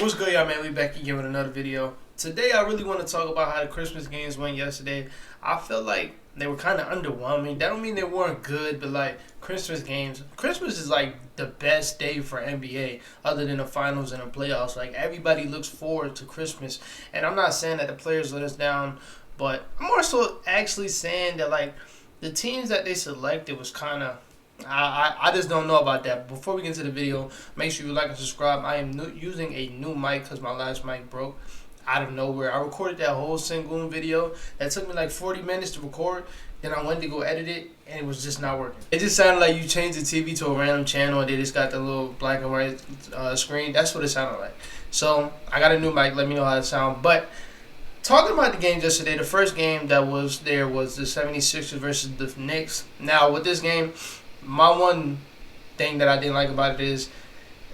What's good, y'all, man? We back again with another video. Today, I really want to talk about how the Christmas games went yesterday. I felt like they were kind of underwhelming. That don't mean they weren't good, but like Christmas games, Christmas is like the best day for NBA, other than the finals and the playoffs. Like everybody looks forward to Christmas, and I'm not saying that the players let us down, but I'm more so actually saying that like the teams that they selected was kind of I just don't know about that. Before we get into the video, make sure you like and subscribe. I am using a new mic because my last mic broke out of nowhere. I recorded that whole Sengun video. That took me like 40 minutes to record. Then I went to go edit it, and it was just not working. It just sounded like you changed the TV to a random channel, and they just got the little black and white screen. That's what it sounded like. So I got a new mic. Let me know how it sounds. But talking about the game yesterday, the first game that was there was the 76ers versus the Knicks. Now, with this game, my one thing that I didn't like about it is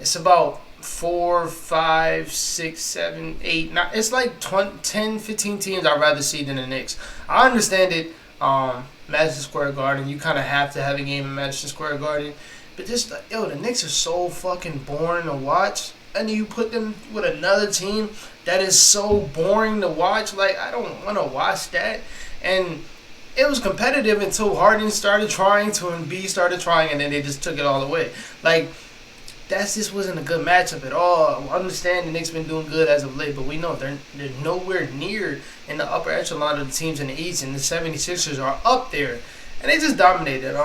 it's about 4, 5, 6, 7, 8, 9. It's like 20, 10, 15 teams I'd rather see than the Knicks. I understand it. Madison Square Garden, you kind of have to have a game in Madison Square Garden. But just, the Knicks are so fucking boring to watch. And you put them with another team that is so boring to watch. Like, I don't want to watch that. And it was competitive until Harden started trying to and B started trying, and then they just took it all away. Like, that just wasn't a good matchup at all. I understand the Knicks been doing good as of late, but we know they're nowhere near in the upper echelon of the teams in the East, and the 76ers are up there. And they just dominated.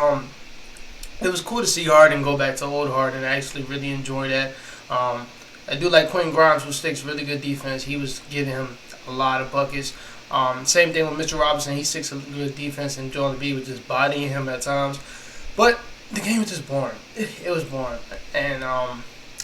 It was cool to see Harden go back to old Harden. I actually really enjoy that. I do like Quentin Grimes, who sticks really good defense. He was giving him a lot of buckets. Same thing with Mitchell Robinson. He sticks a good defense, and Joel Embiid was just bodying him at times. But the game was just boring. It was boring. And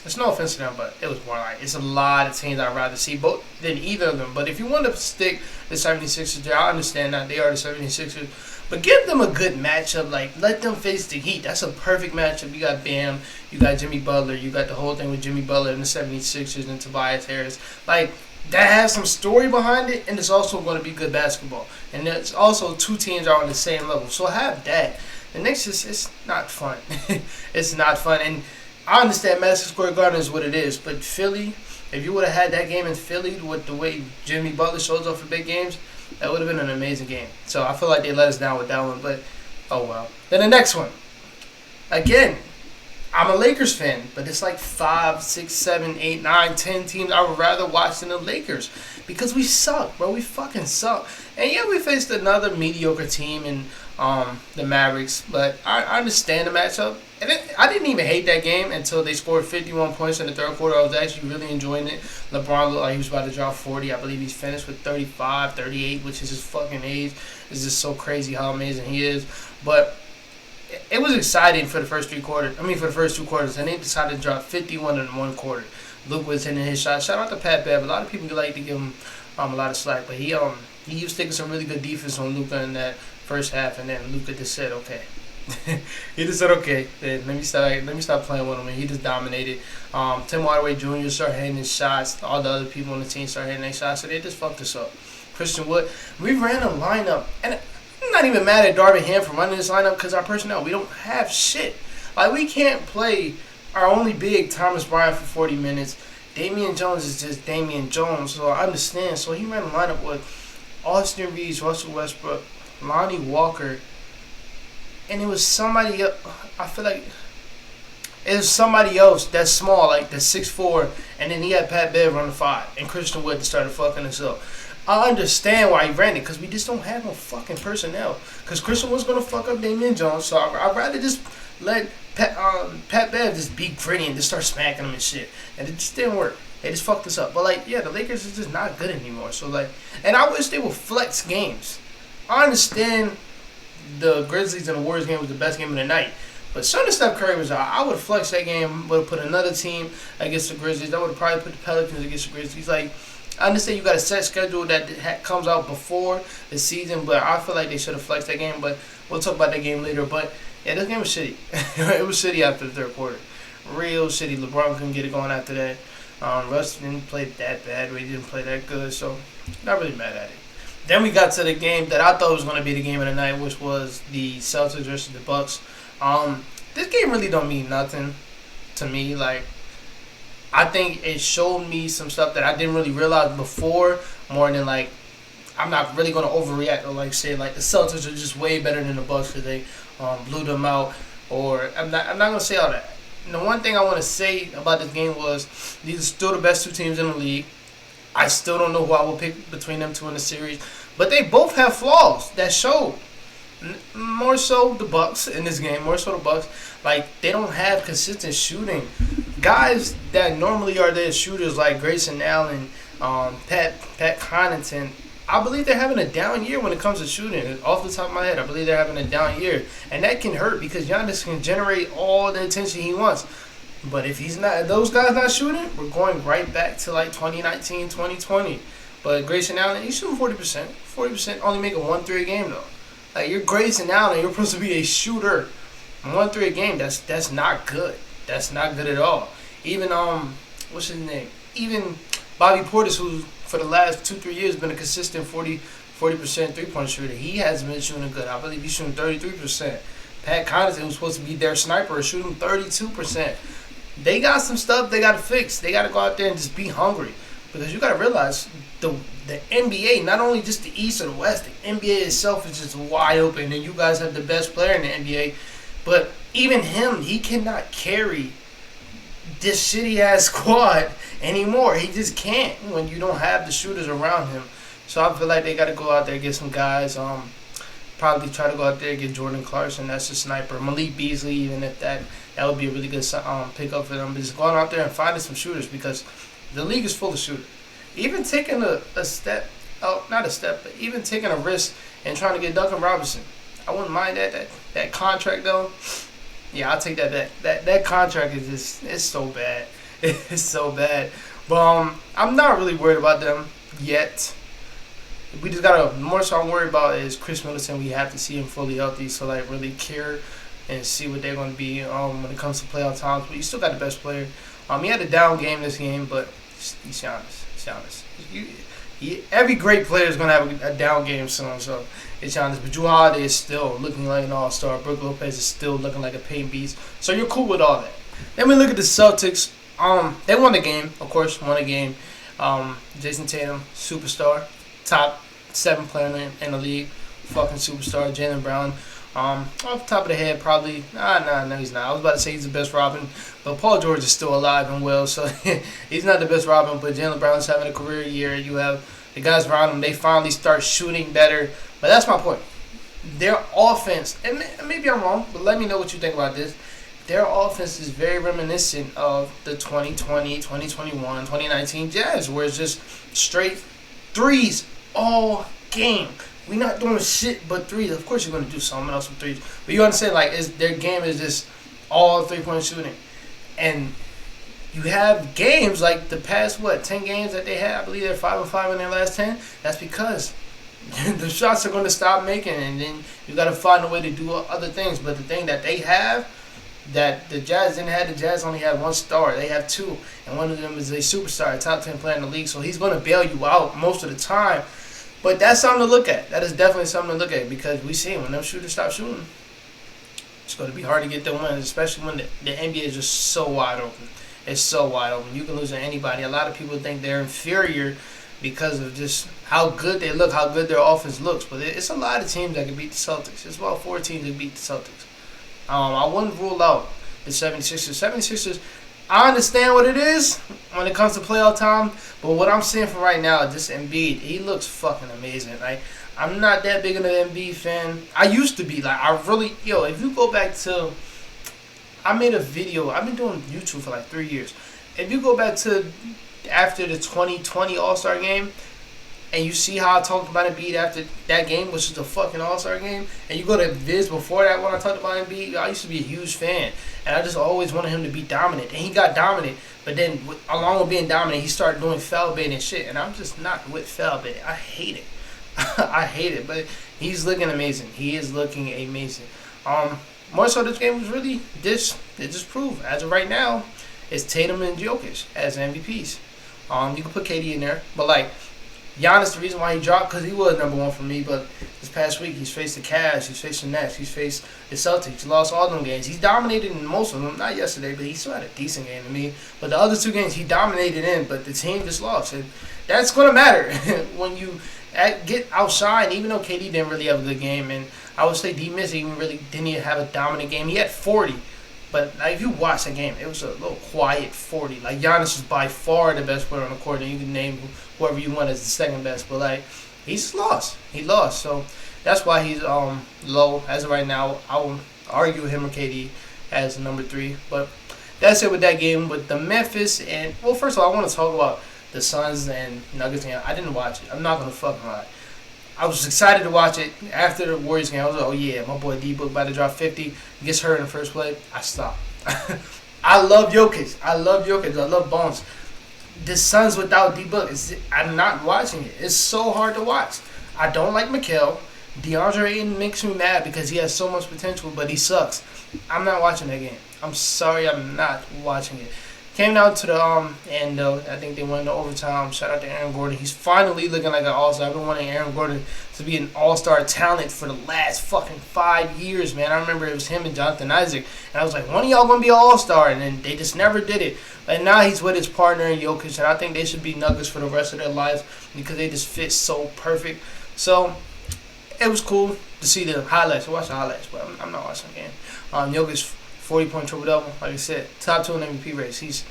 it's no offense to them, but it was boring. Like, it's a lot of teams I'd rather see both than either of them. But if you want to stick the 76ers there, I understand that. They are the 76ers. But give them a good matchup. Like, let them face the Heat. That's a perfect matchup. You got Bam. You got Jimmy Butler. You got the whole thing with Jimmy Butler and the 76ers and Tobias Harris. Like, that has some story behind it, and it's also going to be good basketball. And it's also two teams are on the same level. So have that. The Knicks it's not fun. It's not fun. And I understand Madison Square Garden is what it is, but Philly, if you would have had that game in Philly with the way Jimmy Butler shows up for big games, that would have been an amazing game. So I feel like they let us down with that one, but oh well. Then the next one. Again, I'm a Lakers fan, but it's like 5, 6, 7, 8, 9, 10 teams I would rather watch than the Lakers because we suck, bro. We fucking suck. And yeah, we faced another mediocre team in the Mavericks, but I understand the matchup. And I didn't even hate that game until they scored 51 points in the third quarter. I was actually really enjoying it. LeBron looked like he was about to drop 40. I believe he's finished with 35, 38, which is his fucking age. It's just so crazy how amazing he is. But it was exciting for the first 3 quarters. I mean, for the first 2 quarters, and they decided to drop 51 in 1 quarter. Luke was hitting his shot. Shout out to Pat Bev. A lot of people like to give him a lot of slack, but he was taking some really good defense on Luka in that first half, and then Luka just said, "Okay." He just said, "Okay, then let me stop playing with him," and he just dominated. Tim Hardaway Jr. started hitting his shots. All the other people on the team started hitting their shots, so they just fucked us up. Christian Wood, we ran a lineup, and I'm not even mad at Darvin Ham for running this lineup because our personnel, we don't have shit. Like, we can't play our only big, Thomas Bryant, for 40 minutes. Damian Jones is just Damian Jones, so I understand. So he ran a lineup with Austin Reeves, Russell Westbrook, Lonnie Walker, and it was somebody else. I feel like it was somebody else that's small, like the 6'4", and then he had Pat Bev on the 5, and Christian Wood started fucking us up. I understand why he ran it, because we just don't have no fucking personnel. Because Christian was going to fuck up Damian Jones, so I'd rather just let Pat Bev just be gritty and just start smacking him and shit. And it just didn't work. They just fucked us up. But, like, yeah, the Lakers is just not good anymore. So, like, and I wish they would flex games. I understand the Grizzlies and the Warriors game was the best game of the night. But soon as Steph Curry was out, I would have flexed that game, would have put another team against the Grizzlies. I would have probably put the Pelicans against the Grizzlies. Like, I understand you got a set schedule that comes out before the season, but I feel like they should have flexed that game. But we'll talk about that game later. But yeah, this game was shitty. It was shitty after the third quarter. Real shitty. LeBron couldn't get it going after that. Russ didn't play that bad. He didn't play that good, so not really mad at it. Then we got to the game that I thought was going to be the game of the night, which was the Celtics versus the Bucks. This game really don't mean nothing to me. Like, I think it showed me some stuff that I didn't really realize before. More than like, I'm not really gonna overreact or like say like the Celtics are just way better than the Bucks because they blew them out. Or I'm not gonna say all that. And the one thing I want to say about this game was these are still the best two teams in the league. I still don't know who I will pick between them two in the series, but they both have flaws that show. More so the Bucks in this game. More so the Bucks. Like they don't have consistent shooting. Guys that normally are their shooters like Grayson Allen, Pat Connaughton. I believe they're having a down year when it comes to shooting. Off the top of my head, I believe they're having a down year, and that can hurt because Giannis can generate all the attention he wants. But if he's not, those guys not shooting, we're going right back to like 2019, 2020. But Grayson Allen, he's shooting 40%. 40%, only making 1-3 a game though. Like you're Grayson Allen, you're supposed to be a shooter. 1-3 a game, that's not good. That's not good at all. Even what's his name? Even Bobby Portis, who for the last 2-3 years been a consistent 40% 3-point shooter, he hasn't been shooting good. I believe he's shooting 33%. Pat Connaughton, who's supposed to be their sniper, is shooting 32%. They got some stuff they got to fix. They got to go out there and just be hungry. Because you got to realize the NBA, not only just the East or the West, the NBA itself is just wide open. And you guys have the best player in the NBA. But even him, he cannot carry this shitty-ass squad anymore. He just can't when you don't have the shooters around him. So I feel like they got to go out there and get some guys. Probably try to go out there and get Jordan Clarkson. That's a sniper. Malik Beasley, even if that would be a really good pickup for them. But just going out there and finding some shooters because the league is full of shooters. Even taking a step, not a step, but even taking a risk and trying to get Duncan Robinson. I wouldn't mind that contract though. Yeah, I'll take that back. That contract is just, it's so bad. It's so bad. But I'm not really worried about them yet. We just gotta, more so I'm worried about is Chris Middleton. We have to see him fully healthy so like really care and see what they're going to be when it comes to playoff times. But you still got the best player. He had a down game this game, but he's Giannis. Every great player is going to have a down game soon, so it's Giannis. But Jrue Holiday is still looking like an all-star. Brook Lopez is still looking like a paint beast. So you're cool with all that. Then we look at the Celtics. They won the game, of course, won the game. Jason Tatum, superstar, top 7 player in the league, fucking superstar. Jaylen Brown, off the top of the head, probably, no, he's not. I was about to say he's the best Robin, but Paul George is still alive and well, so he's not the best Robin, but Jaylen Brown's having a career year. You have the guys around him, they finally start shooting better, but that's my point. Their offense, and maybe I'm wrong, but let me know what you think about this. Their offense is very reminiscent of the 2020, 2021, 2019 Jazz, where it's just straight threes all game. We're not doing shit but threes. Of course, you're going to do something else with threes. But you understand, like, their game is just all 3-point shooting. And you have games like the past, 10 games that they had? I believe they're 5-5 in their last 10. That's because the shots are going to stop making. And then you got to find a way to do other things. But the thing that they have that the Jazz didn't have, the Jazz only had one star. They have 2. And one of them is a superstar, a top 10 player in the league. So he's going to bail you out most of the time. But that's something to look at. That is definitely something to look at because we see when them shooters stop shooting, it's going to be hard to get them wins, especially when the NBA is just so wide open. It's so wide open. You can lose to anybody. A lot of people think they're inferior because of just how good they look, how good their offense looks. But it's a lot of teams that can beat the Celtics. It's about 4 teams that beat the Celtics. I wouldn't rule out the 76ers. 76ers, I understand what it is when it comes to playoff time, but what I'm seeing from right now, this Embiid, he looks fucking amazing. Like, I'm not that big of an Embiid fan. I used to be. Like, if you go back to, I made a video. I've been doing YouTube for like 3 years. If you go back to after the 2020 All-Star game, and you see how I talked about Embiid after that game, which is the fucking All-Star game, and you go to Viz before that when I talked about Embiid, I used to be a huge fan, and I just always wanted him to be dominant, and he got dominant, but then along with being dominant, he started doing foul baiting and shit, and I'm just not with foul baiting. I hate it. I hate it, but he's looking amazing. He is looking amazing. More so this game was really, it just proved, as of right now, it's Tatum and Jokic as MVPs. You can put KD in there, but like, Giannis, the reason why he dropped, because he was number one for me, but this past week he's faced the Cavs, he's faced the Nets, he's faced the Celtics. He lost all them games. He's dominated in most of them, not yesterday, but he still had a decent game to me. But the other two games he dominated in, but the team just lost. And that's going to matter when you get outshined, even though KD didn't really have a good game. And I would say D-Miss even really didn't even have a dominant game. He had 40. But like, if you watch the game, it was a little quiet 40. Like, Giannis is by far the best player on the court, and you can name whoever you want as the second best. But like, he's lost. He lost. So that's why he's low as of right now. I will argue him or KD as number 3. But that's it with that game. But the Memphis and first of all, I want to talk about the Suns and Nuggets game. I didn't watch it. I'm not gonna fucking lie. I was excited to watch it after the Warriors game. I was like, oh yeah, my boy D-Book about to drop 50. Gets hurt in the first play. I stopped. I love Jokic. I love Bones. The Suns without D-Book, I'm not watching it. It's so hard to watch. I don't like Mikal. DeAndre Ayton makes me mad because he has so much potential, but he sucks. I'm not watching that game. I'm sorry, I'm not watching it. Came down to the end though. I think they won the overtime. Shout out to Aaron Gordon. He's finally looking like an all-star. I've been wanting Aaron Gordon to be an all-star talent for the last fucking 5 years, man. I remember it was him and Jonathan Isaac, and I was like, when are y'all gonna be an all-star? And then they just never did it. And now he's with his partner in Jokic, and I think they should be Nuggets for the rest of their lives because they just fit so perfect. So it was cool to see the highlights. I watched the highlights, but I'm not watching the game. Jokic 40-point triple-double. Like I said, top 2 in MVP race. He's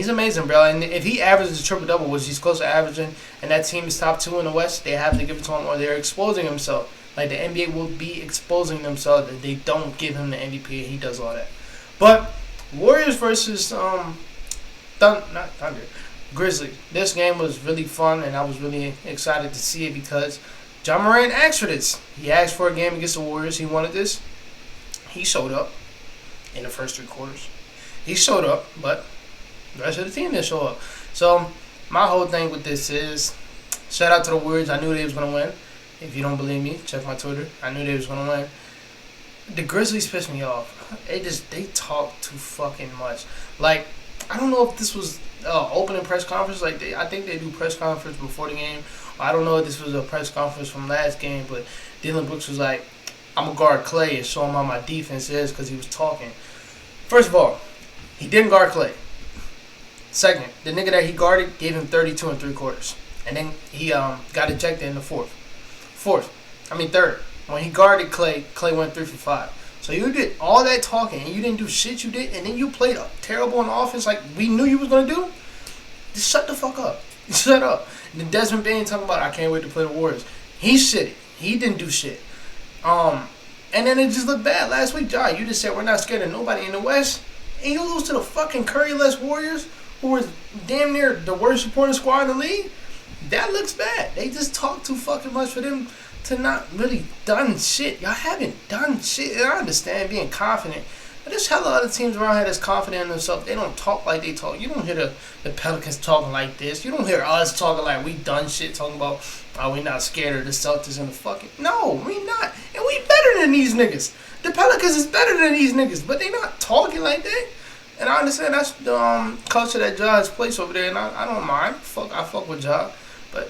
amazing, bro. And if he averages a triple-double, which he's close to averaging, and that team is top 2 in the West, they have to give it to him or they're exposing himself. Like, the NBA will be exposing themselves if they don't give him the MVP and he does all that. But Warriors versus Grizzlies. This game was really fun, and I was really excited to see it because John Morant asked for this. He asked for a game against the Warriors. He wanted this. He showed up in the first 3 quarters. He showed up, but the rest of the team didn't show up. So my whole thing with this is, shout out to the Warriors. I knew they was going to win. If you don't believe me, check my Twitter. I knew they was going to win. The Grizzlies pissed me off. They talk too fucking much. Like, I don't know if this was opening press conference. Like, I think they do press conference before the game. I don't know if this was a press conference from last game, but Dylan Brooks was like, I'm going to guard Clay and show him how my defense is because he was talking. First of all, he didn't guard Clay. Second, the nigga that he guarded gave him 32 and 3 quarters. And then he got ejected in the third. When he guarded Clay, Clay went 3 for 5. So you did all that talking and you didn't do shit you did, and then you played terrible on offense like we knew you was going to do? Just shut the fuck up. Shut up. And then Desmond Bain talking about, I can't wait to play the Warriors. He's shitty. He didn't do shit. And then it just looked bad last week. Jai, you just said we're not scared of nobody in the West, and you lose to the fucking Curry-less Warriors, who was damn near the worst supporting squad in the league. That looks bad. They just talk too fucking much for them to not really done shit. Y'all haven't done shit. And I understand being confident, but there's hella other teams around here that's confident in themselves. They don't talk like they talk. You don't hear the Pelicans talking like this. You don't hear us talking like we done shit, talking about, oh, we not scared of the Celtics and the fucking... No, we not. And we better than these niggas. The Pelicans is better than these niggas, but they not talking like that. And I understand that's the culture that Ja has placed over there, and I don't mind. I fuck with Ja. But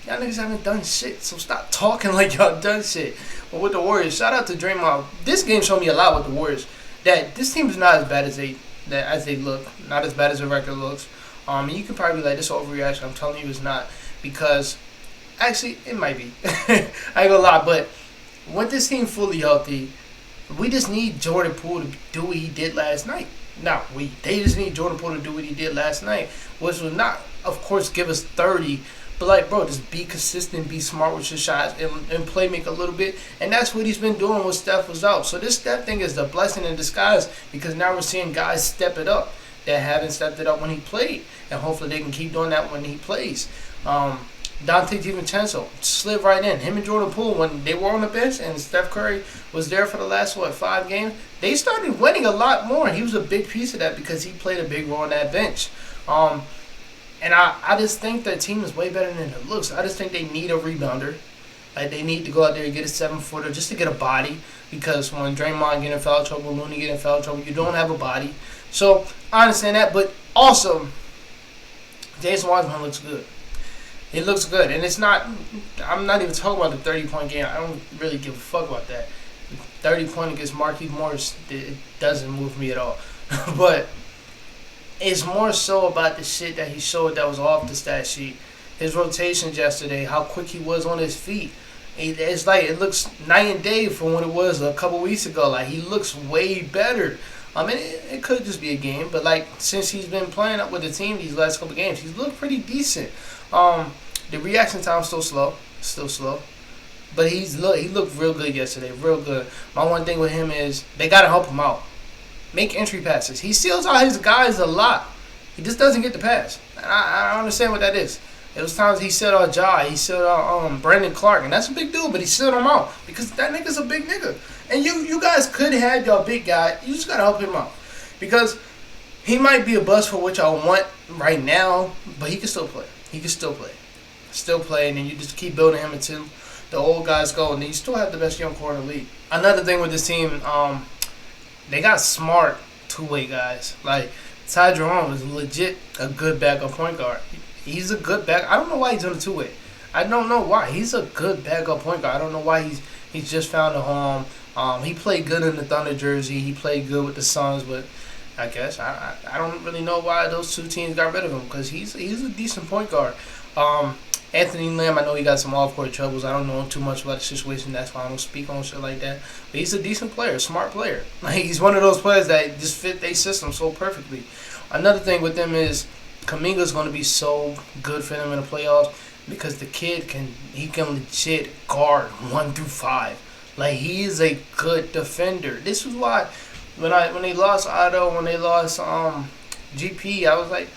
y'all niggas haven't done shit, so stop talking like y'all done shit. But with the Warriors, shout out to Draymond. This game showed me a lot with the Warriors. That this team is not as bad as they look. Not as bad as the record looks. And you can probably be like, this overreaction. I'm telling you it's not. Because, actually, it might be. I ain't gonna lie, but with this team fully healthy, we just need Jordan Poole to do what he did last night. They just need Jordan Poole to do what he did last night, which will not, of course, give us 30. But, like, bro, just be consistent, be smart with your shots, and play make a little bit. And that's what he's been doing when Steph was out. So this Steph thing is a blessing in disguise because now we're seeing guys step it up that haven't stepped it up when he played. And hopefully they can keep doing that when he plays. Dante DiVincenzo slid right in. Him and Jordan Poole, when they were on the bench and Steph Curry was there for the last, 5 games, they started winning a lot more. He was a big piece of that because he played a big role on that bench. And I just think that team is way better than it looks. I just think they need a rebounder. Like, they need to go out there and get a 7-footer just to get a body. Because when Draymond get in foul trouble, Looney get in foul trouble, you don't have a body. So, I understand that. But also, Jason Wiseman looks good. He looks good, and it's not. I'm not even talking about the 30-point game. I don't really give a fuck about that. 30-point against Marquise Morris, it doesn't move me at all. But it's more so about the shit that he showed that was off the stat sheet. His rotations yesterday, how quick he was on his feet. It's like it looks night and day from what it was a couple weeks ago. Like he looks way better. I mean, it could just be a game, but like since he's been playing up with the team these last couple games, he's looked pretty decent. The reaction time's still slow, but he looked real good yesterday, real good. My one thing with him is they gotta help him out, make entry passes. He seals out his guys a lot. He just doesn't get the pass, and I don't understand what that is. It was times he sealed out Ja, he sealed out Brandon Clark, and that's a big dude, but he sealed him out because that nigga's a big nigga. And you guys could have your big guy. You just gotta help him out because he might be a bust for what y'all want right now, but he can still play. He can still play, and then you just keep building him until the old guys go, and then you still have the best young core in the league. Another thing with this team, they got smart two-way guys. Like Ty Jerome is legit a good backup point guard. He's a good back. I don't know why he's on the two-way. I don't know why. He's a good backup point guard. I don't know why he's just found a home. He played good in the Thunder jersey. He played good with the Suns, but I guess I don't really know why those two teams got rid of him because he's a decent point guard. Anthony Lamb, I know he got some off-court troubles. I don't know too much about the situation. That's why I don't speak on shit like that. But he's a decent player, smart player. Like he's one of those players that just fit their system so perfectly. Another thing with them is Kuminga's going to be so good for them in the playoffs because the kid can legit guard 1 through 5. Like he is a good defender. This was why when they lost Otto, when they lost GP, I was like,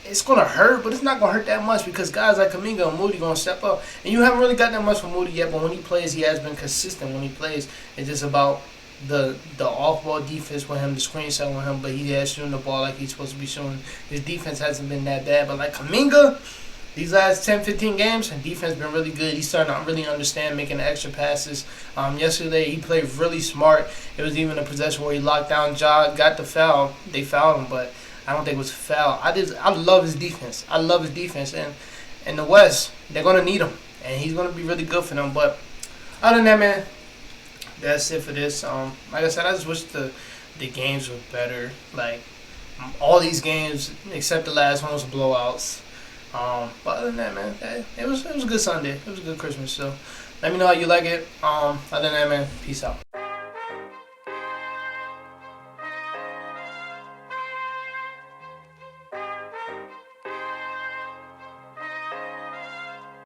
it's gonna hurt, but it's not gonna hurt that much because guys like Kuminga and Moody gonna step up. And you haven't really got that much from Moody yet, but when he plays, he has been consistent. When he plays, it's just about the off-ball defense with him, the screen set with him, but he has shooting the ball like he's supposed to be shooting. His defense hasn't been that bad, but like Kuminga, these last 10, 15 games, and defense been really good. He's starting to really understand making the extra passes. Yesterday, he played really smart. It was even a possession where he locked down Ja, got the foul. They fouled him, but I don't think it was a foul. I love his defense. I love his defense. And in the West, they're going to need him, and he's going to be really good for them. But other than that, man, that's it for this. Like I said, I just wish the games were better. Like, all these games, except the last one, was blowouts. But other than that, man, it was a good Sunday. It was a good Christmas. So let me know how you like it. Other than that, man, peace out.